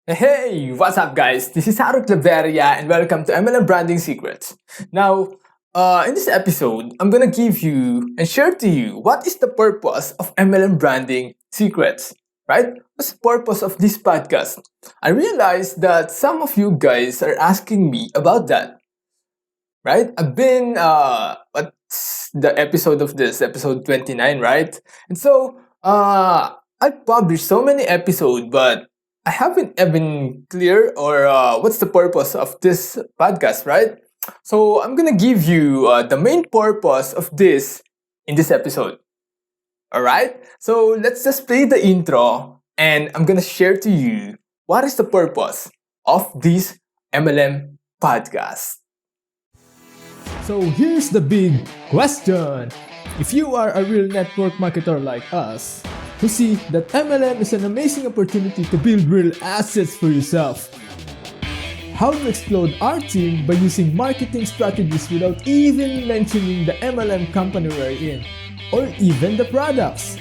Hey, what's up, guys? This is Claveria, and welcome to MLM Branding Secrets. Now, in this episode, I'm gonna give you and share to you what is the purpose of MLM Branding Secrets, right? What's the purpose of this podcast? I realized that some of you guys are asking me about that, right? What's the episode of this? Episode 29, right? And so, I published so many episodes, but I haven't even clear or what's the purpose of this podcast, right? So, I'm gonna give you the main purpose of this in this episode. All right? So, let's just play the intro, and I'm gonna share to you what is the purpose of this MLM podcast. So here's the big question. If you are a real network marketer like us, who see that MLM is an amazing opportunity to build real assets for yourself, how to explode our team by using marketing strategies without even mentioning the MLM company we're in, or even the products.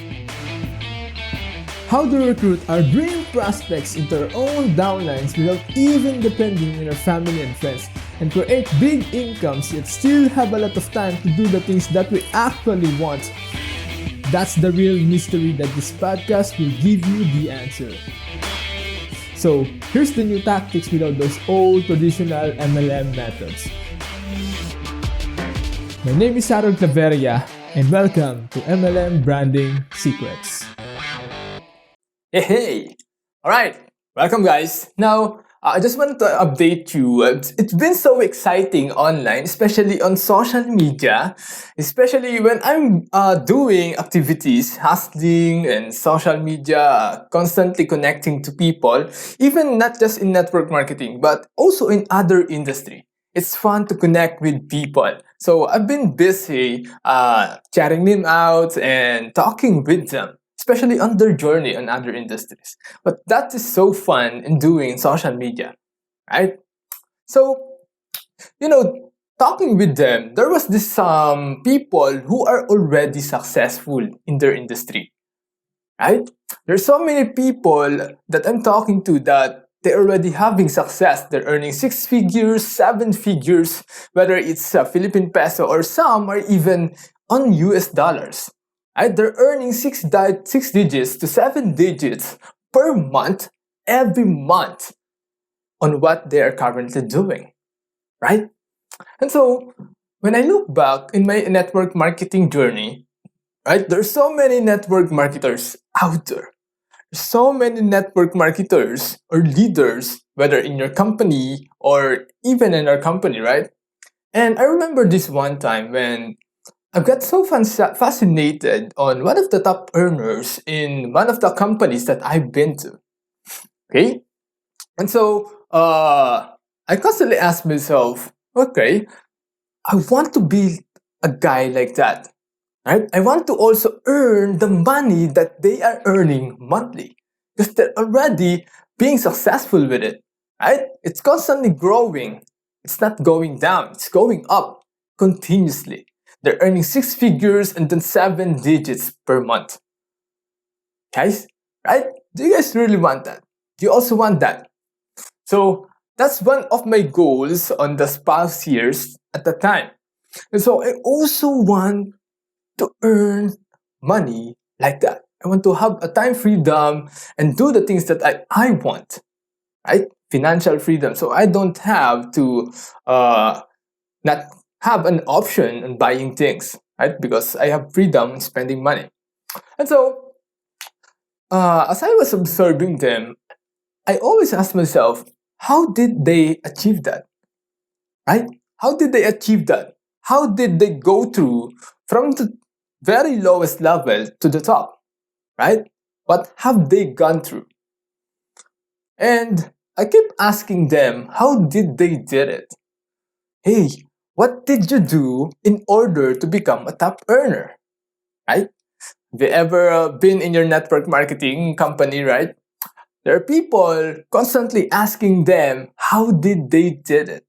How to recruit our dream prospects into our own downlines without even depending on our family and friends, and create big incomes yet still have a lot of time to do the things that we actually want. That's the real mystery that this podcast will give you the answer. So here's the new tactics without those old traditional MLM methods. My name is Claveria, and welcome to MLM Branding Secrets. Hey! Alright, welcome guys. Now, I just wanted to update you. It's been so exciting online, especially on social media, especially when I'm doing activities, hustling and social media, constantly connecting to people, even not just in network marketing, but also in other industry. It's fun to connect with people. So I've been busy chatting them out and talking with them, especially on their journey in other industries. But that is so fun in doing social media, right? So, talking with them, there was this people who are already successful in their industry, right? There's so many people that I'm talking to that they're already having success. They're earning 6 figures, 7 figures, whether it's Philippine peso or some are even on US dollars. Right? They're earning six digits to 7 digits per month, every month, on what they are currently doing, right? And so, when I look back in my network marketing journey, right, there's so many network marketers out there. So many network marketers or leaders, whether in your company or even in our company, right? And I remember this one time when I got so fascinated on one of the top earners in one of the companies that I've been to. Okay, and so I constantly ask myself, okay, I want to be a guy like that, right? I want to also earn the money that they are earning monthly because they're already being successful with it, right? It's constantly growing. It's not going down. It's going up continuously. They're earning 6 figures and then 7 digits per month. Guys, right? Do you guys really want that? Do you also want that? So that's one of my goals on the past years at the time. And so I also want to earn money like that. I want to have a time freedom and do the things that I want, right? Financial freedom. So I don't have to not have an option on buying things, right? Because I have freedom in spending money. And so, as I was observing them, I always ask myself, how did they achieve that, right? How did they achieve that? How did they go through from the very lowest level to the top, right? What have they gone through? And I keep asking them, how did they did it? Hey, what did you do in order to become a top earner, right? Have you ever been in your network marketing company, right? There are people constantly asking them, how did they did it?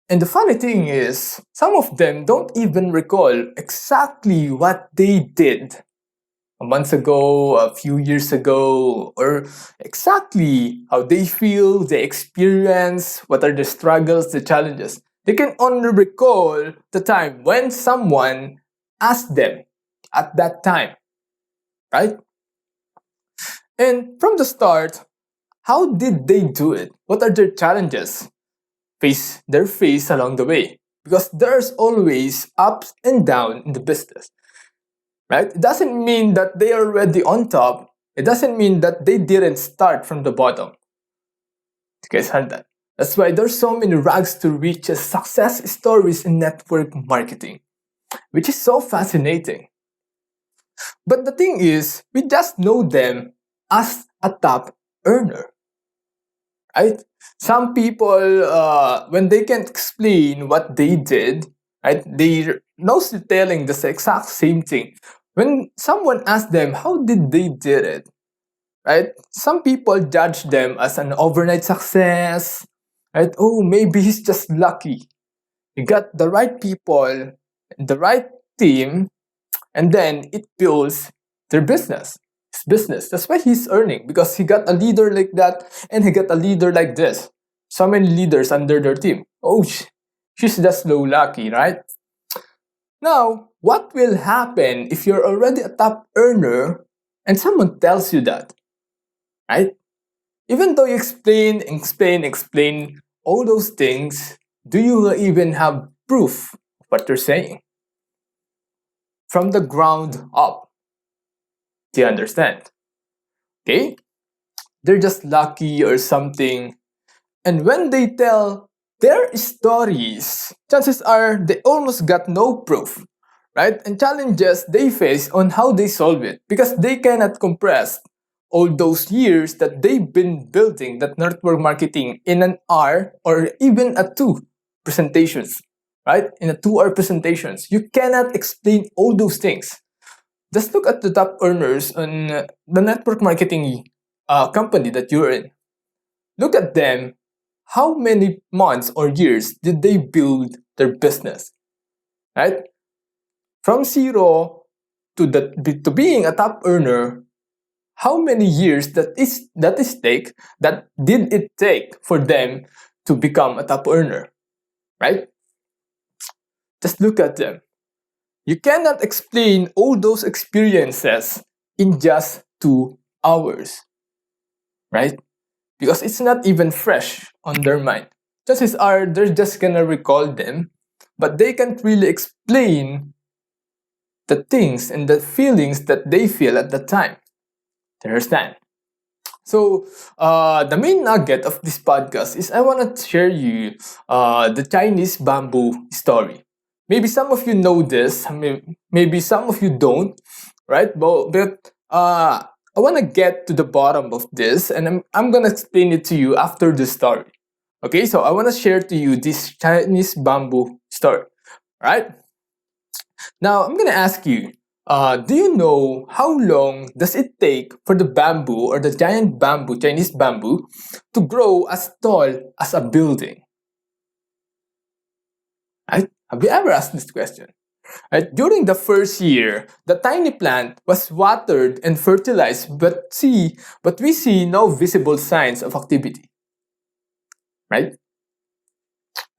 And the funny thing is, some of them don't even recall exactly what they did, months ago, a few years ago, or exactly how they feel, they experience, what are the struggles, the challenges. They can only recall the time when someone asked them at that time, right? And from the start, how did they do it? What are their challenges face along the way? Because there's always ups and downs in the business, right? It doesn't mean that they are already on top. It doesn't mean that they didn't start from the bottom. You guys heard that? That's why there's so many rags to riches success stories in network marketing, which is so fascinating. But the thing is, we just know them as a top earner, right? Some people, when they can't explain what they did, right, they're mostly telling the exact same thing. When someone asks them how did they did it, right? Some people judge them as an overnight success, right? Oh, maybe he's just lucky. He got the right people, the right team, and then it builds their business. His business. That's why he's earning because he got a leader like that and he got a leader like this. So many leaders under their team. Oh, she's just low lucky, right? Now, what will happen if you're already a top earner and someone tells you that, right? Even though you explain all those things, do you even have proof of what you're saying? From the ground up. Do you understand? Okay? They're just lucky or something. And when they tell their stories, chances are they almost got no proof, right? And challenges they face on how they solve it because they cannot compress all those years that they've been building that network marketing in an hour or even a two presentations, right? In a 2 hour presentations. You cannot explain all those things. Just look at the top earners on the network marketing company that you're in. Look at them. How many months or years did they build their business? Right? From zero to being a top earner, how many years that did it take for them to become a top earner? Right? Just look at them. You cannot explain all those experiences in just 2 hours, right? Because it's not even fresh on their mind. Chances are they're just gonna recall them, but they can't really explain the things and the feelings that they feel at the time. Do you understand? So, the main nugget of this podcast is I want to share you the Chinese bamboo story. Maybe some of you know this, maybe some of you don't, right? But I want to get to the bottom of this and I'm going to explain it to you after the story. Okay, so I want to share to you this Chinese bamboo story, right? Now, I'm going to ask you, do you know how long does it take for the bamboo or the giant bamboo, Chinese bamboo, to grow as tall as a building? Right? Have you ever asked this question? Right? During the first year, the tiny plant was watered and fertilized, but we see no visible signs of activity. Right?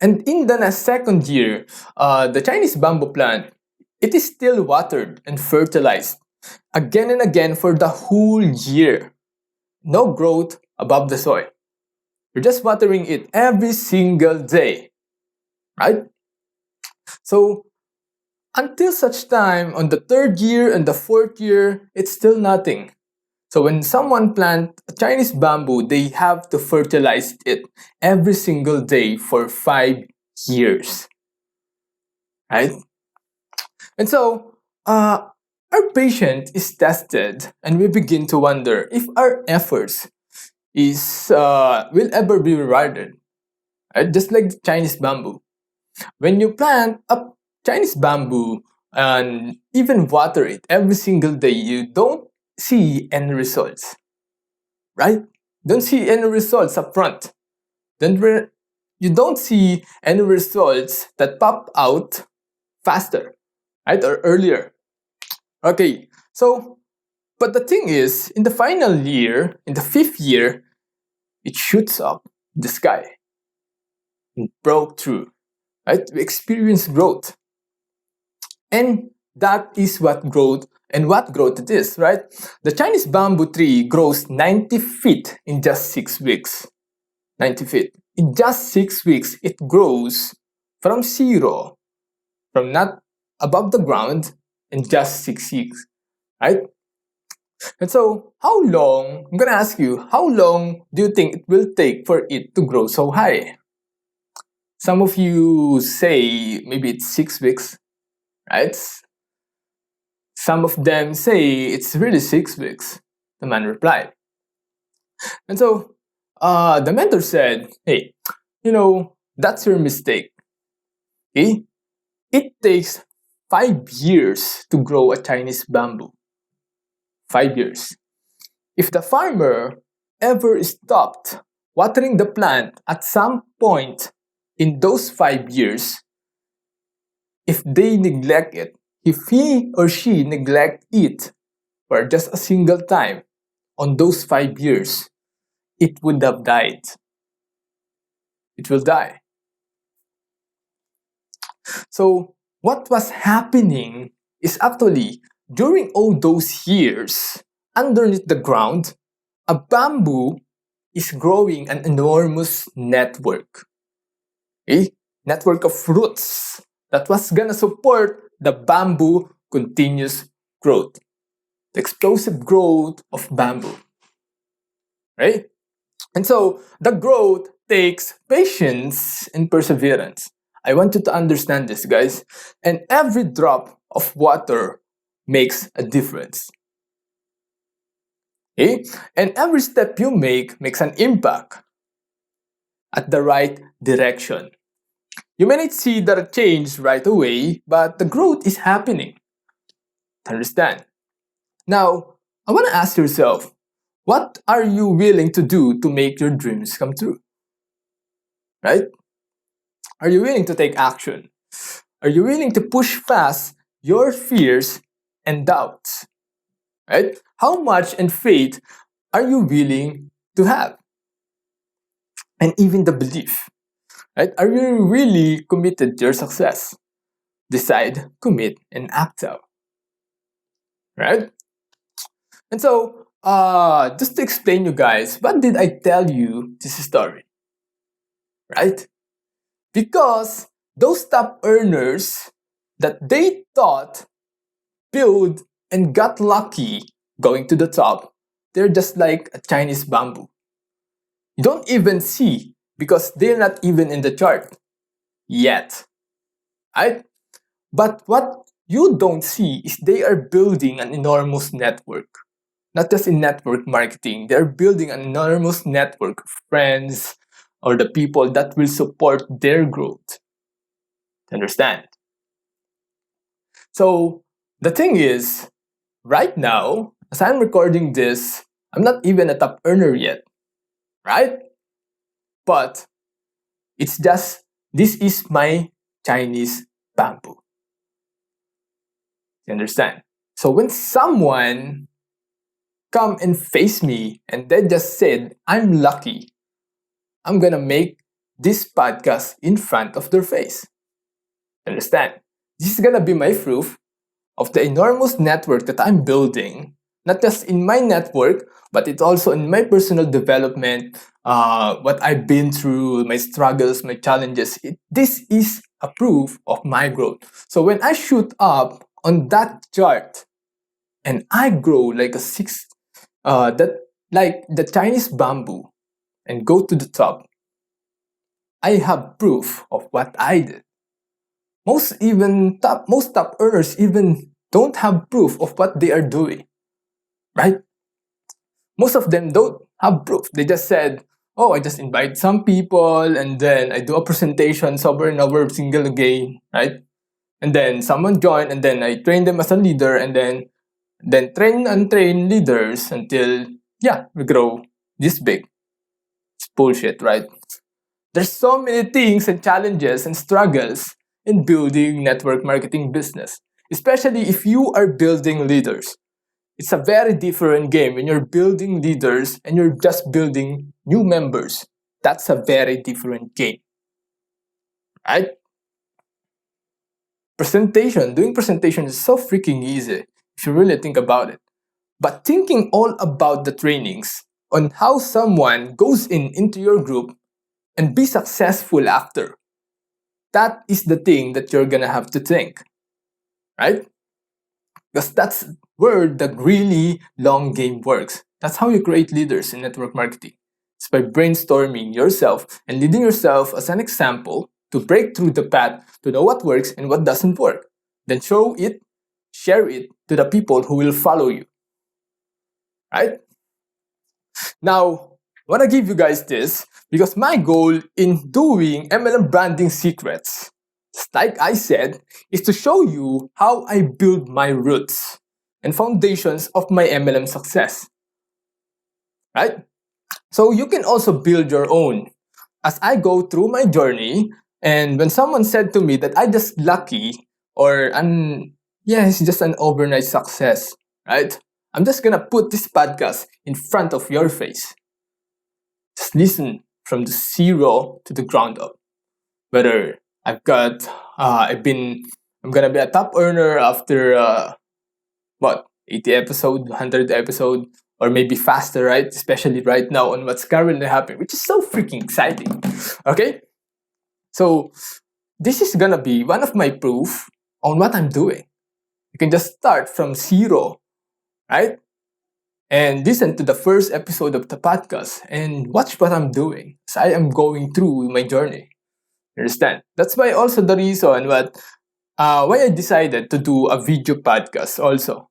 And in the second year, the Chinese bamboo plant, it is still watered and fertilized again and again for the whole year. No growth above the soil. You're just watering it every single day, right? So until such time on the third year and the fourth year, it's still nothing. So when someone plant a Chinese bamboo, they have to fertilize it every single day for 5 years, right? And so our patience is tested, and we begin to wonder if our efforts is will ever be rewarded. Right? Just like the Chinese bamboo. When you plant a Chinese bamboo and even water it every single day, you don't see any results, right? Don't see any results up front. You don't see any results that pop out faster, right, or earlier. Okay, so But the thing is, in the final year, in the fifth year, it shoots up the sky and broke through. Right? We experience growth. And that is what growth it is, right? The Chinese bamboo tree grows 90 feet in just 6 weeks. 90 feet. In just 6 weeks, it grows from zero, from not above the ground, in just 6 weeks, right? And so, how long, I'm gonna ask you, how long do you think it will take for it to grow so high? Some of you say maybe it's 6 weeks, right? Some of them say it's really 6 weeks, the man replied. And so the mentor said, hey, that's your mistake. Okay? It takes 5 years to grow a Chinese bamboo. 5 years. If the farmer ever stopped watering the plant at some point in those 5 years, if they neglect it, if he or she neglect it for just a single time on those 5 years, it would have died. It will die. So what was happening is actually during all those years, underneath the ground, a bamboo is growing an enormous network. A network of roots that was gonna support the bamboo continuous growth. The explosive growth of bamboo. Right? And so the growth takes patience and perseverance. I want you to understand this, guys. And every drop of water makes a difference. Okay? And every step you make makes an impact at the right direction. You may not see the change right away, but the growth is happening. Understand? Now, I want to ask yourself, what are you willing to do to make your dreams come true? Right? Are you willing to take action? Are you willing to push past your fears and doubts? Right? How much and faith are you willing to have? And even the belief. Right? Are you really committed to your success? Decide, commit, and act out. Right? And so, just to explain you guys, what did I tell you this story? Right? Because those top earners that they thought build and got lucky going to the top, they're just like a Chinese bamboo. You don't even see because they're not even in the chart yet. Right? But what you don't see is they are building an enormous network. Not just in network marketing, they're building an enormous network of friends or the people that will support their growth. Understand? So the thing is, right now, as I'm recording this, I'm not even a top earner yet, right? But it's just, this is my Chinese bamboo. You understand? So when someone come and face me and they just said, I'm lucky, I'm gonna make this podcast in front of their face. Understand? This is gonna be my proof of the enormous network that I'm building, not just in my network, but it's also in my personal development, what I've been through, my struggles, my challenges. This is a proof of my growth. So when I shoot up on that chart and I grow like like the Chinese bamboo and go to the top, I have proof of what I did. Most top earners even don't have proof of what they are doing, right? Most of them don't have proof. They just said, oh, I just invite some people and then I do a presentation over and over single again, right? And then someone joined and then I train them as a leader and then train and train leaders until, we grow this big. It's bullshit, right? There's so many things and challenges and struggles in building network marketing business, especially if you are building leaders. It's a very different game when you're building leaders and you're just building new members. That's a very different game, right? Doing presentation is so freaking easy if you really think about it. But thinking all about the trainings on how someone goes into your group and be successful after, that is the thing that you're gonna have to think, right? Because that's where the really long game works. That's how you create leaders in network marketing. It's by brainstorming yourself and leading yourself as an example to break through the path to know what works and what doesn't work. Then share it to the people who will follow you. Right? Now, I want to give you guys this because my goal in doing MLM branding secrets, just like I said, is to show you how I build my roots and foundations of my MLM success. Right? So you can also build your own. As I go through my journey, and when someone said to me that I just lucky it's just an overnight success, right? I'm just gonna put this podcast in front of your face. Just listen from the zero to the ground up. Whether I'm gonna be a top earner after 80 episode, 100 episode, or maybe faster, right? Especially right now on what's currently happening, which is so freaking exciting. Okay? So this is gonna be one of my proof on what I'm doing. You can just start from zero, right? And listen to the first episode of the podcast and watch what I'm doing as I am going through my journey. Understand? That's why also the reason why I decided to do a video podcast also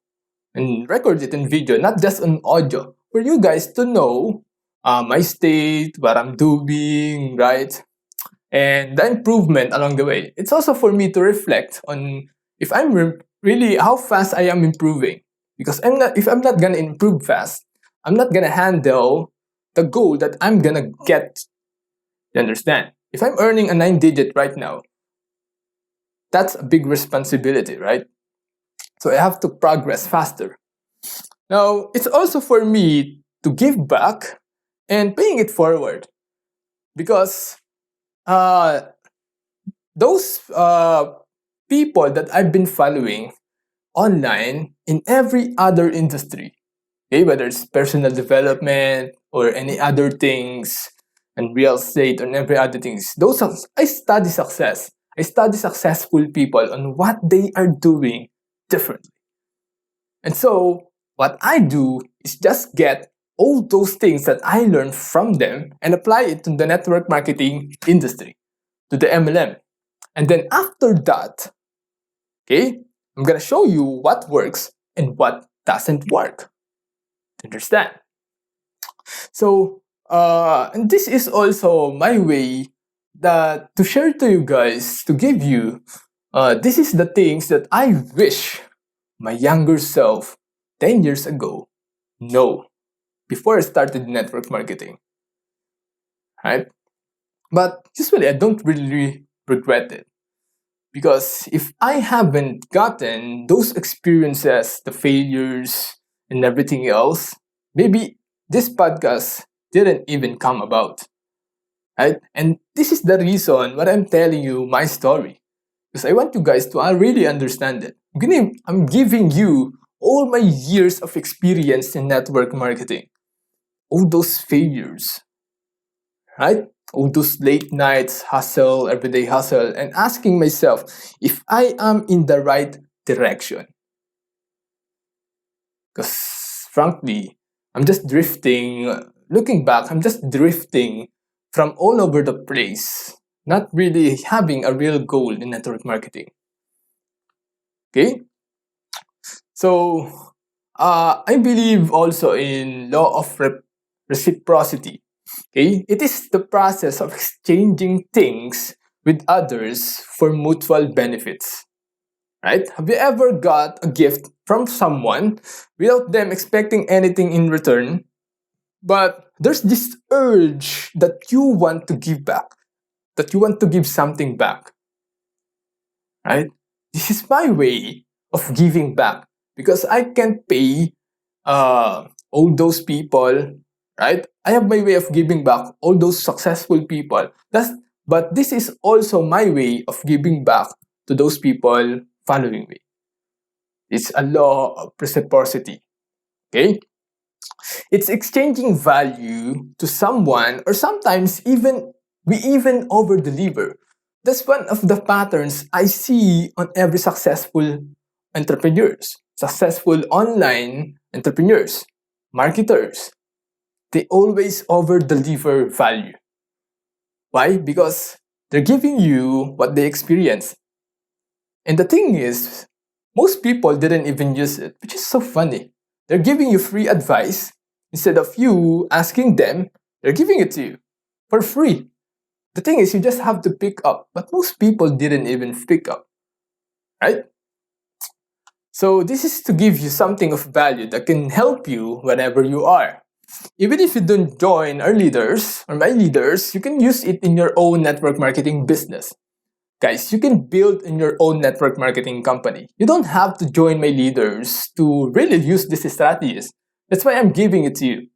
and record it in video, not just on audio, for you guys to know my state, what I'm doing, right? And the improvement along the way. It's also for me to reflect on if I'm really how fast I am improving. Because if I'm not gonna improve fast, I'm not gonna handle the goal that I'm gonna get. You understand? If I'm earning a 9-digit right now, that's a big responsibility, right? So I have to progress faster. Now, it's also for me to give back and paying it forward. Because those people that I've been following online in every other industry, okay, whether it's personal development or any other things, and real estate and every other things, I study success. I study successful people on what they are doing differently. And so what I do is just get all those things that I learned from them and apply it to the network marketing industry, to the MLM. And then after that, okay, I'm gonna show you what works and what doesn't work. Understand? So, and this is also my way to share to you guys, to give you, this is the things that I wish my younger self 10 years ago know before I started network marketing. Right? But usually I don't really regret it. Because if I haven't gotten those experiences, the failures, and everything else, maybe this podcast didn't even come about. Right? And this is the reason why I'm telling you my story. Because I want you guys to really understand it. I'm giving you all my years of experience in network marketing. All those failures. Right? All those late nights, hustle, everyday hustle, and asking myself if I am in the right direction. Because frankly, I'm just drifting. Looking back, I'm just drifting from all over the place, not really having a real goal in network marketing. Okay? So, I believe also in law of reciprocity. Okay? It is the process of exchanging things with others for mutual benefits. Right? Have you ever got a gift from someone without them expecting anything in return? But there's this urge that you want to give back, that you want to give something back. Right? This is my way of giving back because I can pay all those people, right? I have my way of giving back all those successful people. But this is also my way of giving back to those people following me. It's a law of reciprocity. Okay? It's exchanging value to someone, or sometimes even we even over deliver. That's one of the patterns I see on every successful entrepreneurs, successful online entrepreneurs, marketers. They always over deliver value. Why? Because they're giving you what they experience. And the thing is, most people didn't even use it, which is so funny. They're giving you free advice. Instead of you asking them, they're giving it to you for free. The thing is, you just have to pick up, but most people didn't even pick up, right? So, this is to give you something of value that can help you wherever you are. Even if you don't join our leaders or my leaders, you can use it in your own network marketing business. Guys, you can build in your own network marketing company. You don't have to join my leaders to really use these strategies. That's why I'm giving it to you.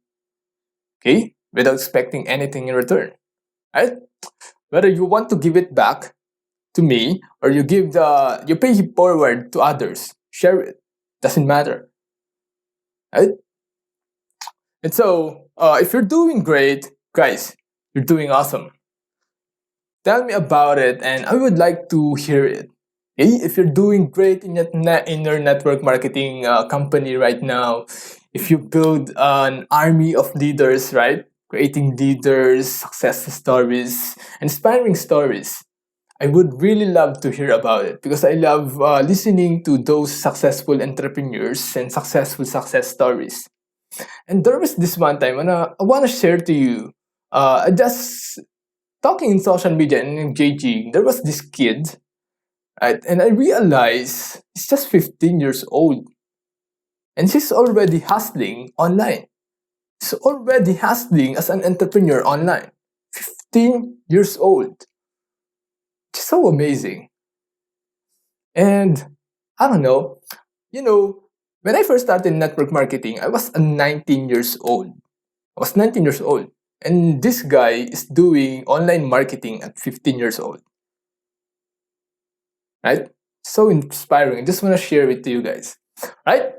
Okay? Without expecting anything in return. Right? Whether you want to give it back to me or you pay it forward to others, share it. Doesn't matter. Right? And so, if you're doing great, guys, you're doing awesome. Tell me about it, and I would like to hear it. Okay? If you're doing great in your network marketing company right now, if you build an army of leaders, right? Creating leaders, success stories, inspiring stories, I would really love to hear about it because I love listening to those successful entrepreneurs and successful success stories. And there was this one time, and I want to share to you. Just talking in social media and engaging, there was this kid, right? And I realized he's just 15 years old. And she's already hustling online. She's already hustling as an entrepreneur online. 15 years old. It's so amazing. And I don't know, when I first started network marketing, I was 19 years old. I was 19 years old. And this guy is doing online marketing at 15 years old. Right? So inspiring. I just want to share it to you guys. Right?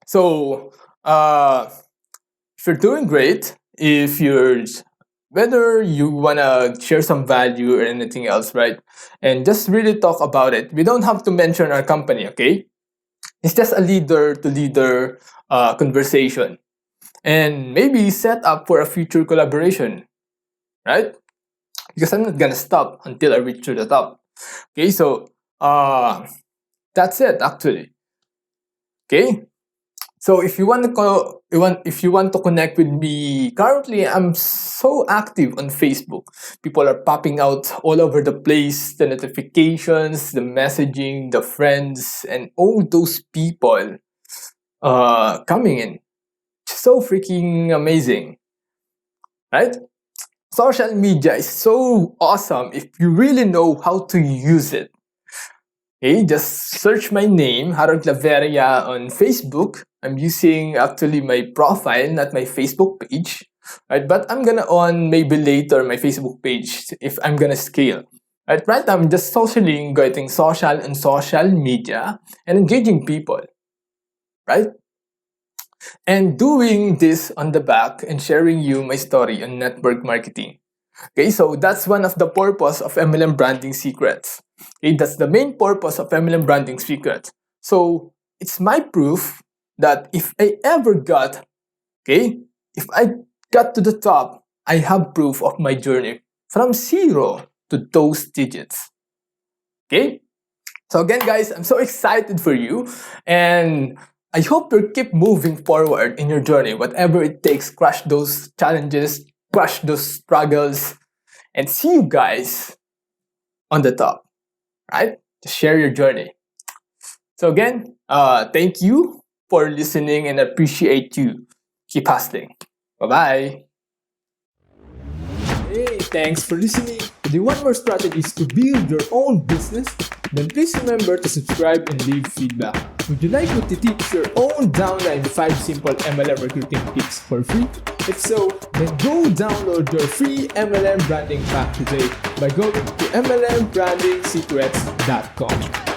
So, if you're doing great, whether you want to share some value or anything else, right? And just really talk about it. We don't have to mention our company, okay? It's just a leader to leader conversation. And maybe set up for a future collaboration, right? Because I'm not gonna stop until I reach to the top. Okay, so that's it actually. Okay, so if you want to connect with me, currently I'm so active on Facebook. People are popping out all over the place. The notifications, the messaging, the friends, and all those people coming in. So freaking amazing, right? Social media is so awesome if you really know how to use it. Okay, just search my name, Harold Claveria, on Facebook. I'm using actually my profile, not my Facebook page. Right, but I'm gonna on maybe later my Facebook page if I'm gonna scale. Right now I'm just socially getting social and social media and engaging people. Right? And doing this on the back and sharing you my story on network marketing. Okay, so that's one of the purpose of MLM branding secrets. Okay, that's the main purpose of MLM branding secrets. So it's my proof that if I ever got, if I got to the top, I have proof of my journey from zero to those digits. Okay, so again, guys, I'm so excited for you, and I hope you keep moving forward in your journey, whatever it takes. Crush those challenges, crush those struggles, and see you guys on the top, right? To share your journey. So again, thank you for listening and appreciate you. Keep hustling. Bye-bye. Hey, thanks for listening. Do you want more strategies to build your own business? Then please remember to subscribe and leave feedback. Would you like me to teach your own downline the 5 simple MLM recruiting tips for free? If so, then go download your free MLM branding pack today by going to mlmbranding secrets.com.